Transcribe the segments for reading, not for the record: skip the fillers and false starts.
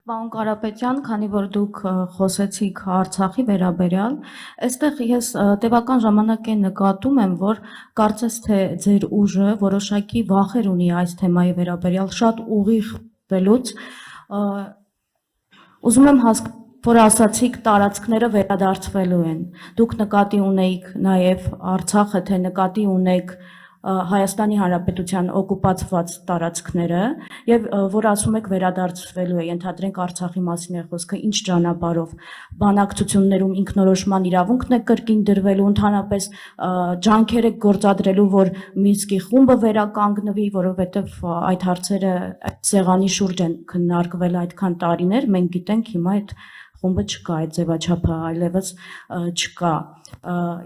Պարոն Կարապետյան, քանի որ դուք խոսեցիք Արցախի վերաբերյալ, այստեղ ես տևական ժամանակ է նկատում եմ, որ կարծես թե ձեր ուժը որոշակի վախեր ունի այս թեմայի վերաբերյալ, շատ ուղիղ բելուց, ուզում եմ որ ասացիք տարածքները վերադարձվելու են, դուք նկատի ունեիք նաև Արցախը, թե նկատի ունեք Հայաստանի Հանրապետության օկուպացված տարածքները եւ որ ասում եք վերադարձվելու է, ենթադրենք Արցախի մասին է խոսքը, ինչ ճանապարհով, բանակցություններում ինքնորոշման իրավունքն է կրկին դրվելու, ընդհանրապես ջանքեր եք գործադրելու, որ Մինսկի խումբը վերականգնվի, որովհետեւ այդ հարցերը այդ սեղանի շուրջ են քննարկվել այդքան տարիներ, մենք գիտենք հիմա այդ խումբը չկա, այդ ձևաչափը այլևս չկա։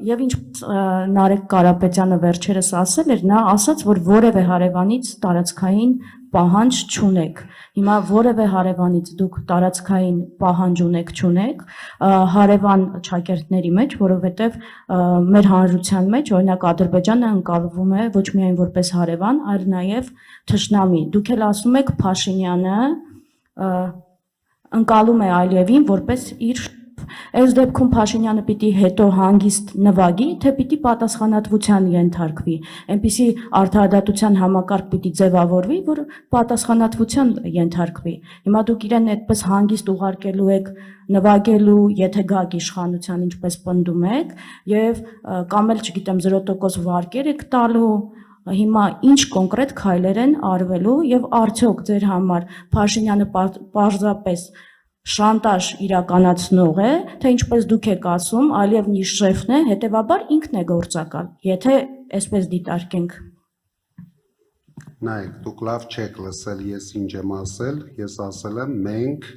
Եվ ինչպես Նարեկ Կարապետյանը վերջերս ասել էր, նա ասաց, որ որևէ հարևանից տարածքային պահանջ չունեք։ Հիմա որևէ հարևանից դուք տարածքային պահանջ չունեք, հարևան ճակերտների մեջ, որովհետև մեր հանրության մեջ, օրինակ Ադրբեջանը ընկալվում է ոչ միայն որպես հարևան, այլ նաև թշնամի։ Դուք էլ ասում եք Փաշինյանը ընկալում է Ալիևին որպես իր այս դեպքում Փաշինյանը պիտի հետո հանգիստ նվագի, թե պիտի պատասխանատվության ենթարկվի, այնպիսի արդարադատության համակարգ պիտի ձևավորվի, որ պատասխանատվության ենթարկվի։ Հիմա դուք իրեն այդպես հանգիստ ուղարկելու եք նվագելու, եթե գաք իշխանության, ինչպես պնդում եք, եւ կամ էլ չգիտեմ 0% վարկեր եք տալու, հիմա ինչ կոնկրետ քայլեր են արվելու եւ արդյոք ձեր համար Փաշինյանը պարզապես շանտաժ իրականացնող է, թե ինչպես դուք եք ասում, Ալիևն իր շեֆն է, հետեւաբար ինքն է գործակալ, եթե այսպես դիտարկենք։ Նայեք, դուք լավ չեք լսել, ես ինչ եմ ասել, ես ասել եմ մենք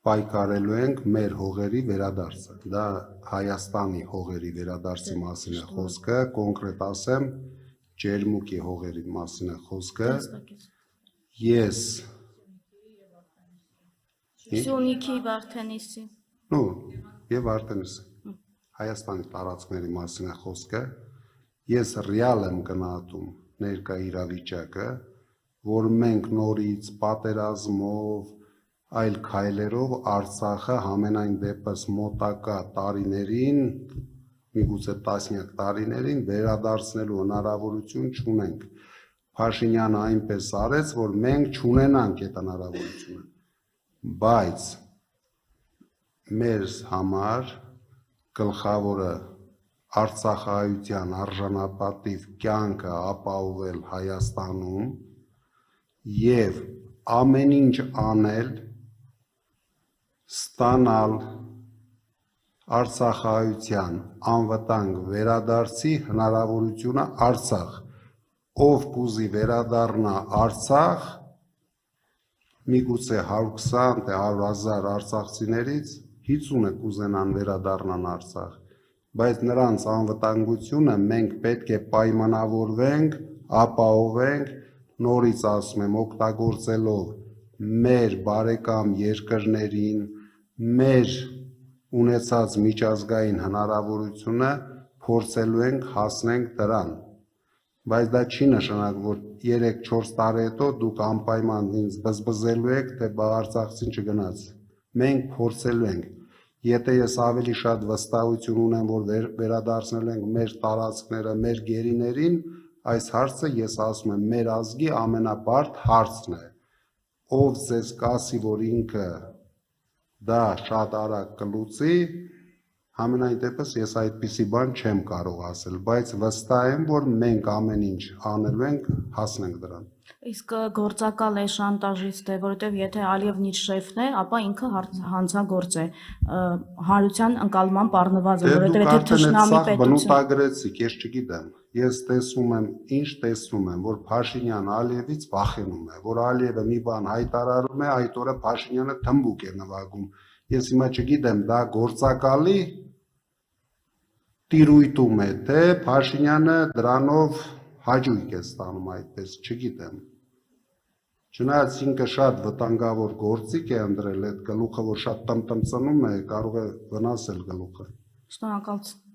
պայքարելու ենք մեր հողերի վերադարձը, դա Հայաստանի հողերի վերադարձի մասին է խոսքը, կոնկրետ ասեմ, Ջերմուկի հողերի մասին է խոսքը, ես Սյունիքի, Վարդենիսի եւ Արտենիսի Հայաստանի տարածքների մասին է խոսքը, ես ռեալ եմ գնահատում ներկա իրավիճակը, որ մենք նորից պատերազմով, այլ քայլերով Արցախը համենայն դեպս մոտակա տարիներին, միգուցե տասնյակ տարիներին վերադարձնելու հնարավորություն չունենք։ Փաշինյանը այնպես արեց, որ մենք չունենանք այդ հնարավորությունը, բայց մեր համար գլխավորը արցախահայության արժանապատիվ կյանքը ապահովել Հայաստանում եւ ամեն ինչ անել, ստանալ արցախահայության անվտանգ վերադարձի հնարավորությունը Արցախ, ով կուզի վերադառնա Արցախ, միգուցե 120 թե 100,000 արցախցիներից 50-ը կուզենան վերադառնան Արցախ, բայց նրանց անվտանգությունը մենք պետք է պայմանավորվենք, ապահովենք, նորից ասում եմ, օգտագործելով մեր բարեկամ երկրներին, մեր ունեցած միջազգային հնարավորությունը փորձելու ենք հասնենք դրան, բայց դա չի նշանակում, որ 3-4 տարի հետո դուք անպայման ինձ բզբզելու եք, թե բա Արցախցին չգնաց, մենք փորձելու ենք, եթե ես ավելի շատ վստահություն ունեմ, որ վերադարձնել ենք մեր տարածքները, մեր գերիներին, այս հարցը ես ասում եմ, մեր ազգի ամենաբարդ հարցն է, ով ձեզ կասի, որ ինքը դա շատ արագ կլուծի, համենայն դեպս ես այդպիսի բան չեմ կարող ասել, բայց վստահ եմ, որ մենք ամեն ինչ անելու ենք, հասնենք դրան։ Իսկ գործակալ է, շանտաժիստ է, որովհետև եթե Ալիևն իր շեֆն է, ապա ինքը հանցագործ է, հանրության ընկալման պառնված է, որովհետև եթե թշնամի պետություն բնութագրեցիք, ես չգիտեմ, ես տեսնում եմ, ինչ տեսնում եմ, որ Փաշինյանը Ալիևից վախենում է, որ Ալիևը մի բան հայտարարում է, այդ օրը Փաշինյանը թմբուկ է նվագում, ես հիմա չգիտեմ, դա գործակալի տիրույթում է, թե Փաշինյանը դրանով հաճույք է ստանում այդպես, չգիտեմ։ Չնայած ինքը շատ վտանգավոր գործիք է ընտրել, այդ գլուխը, որ շատ տմտմծնում է, կարող է վնասել գլուխը։ Շնորհակալություն։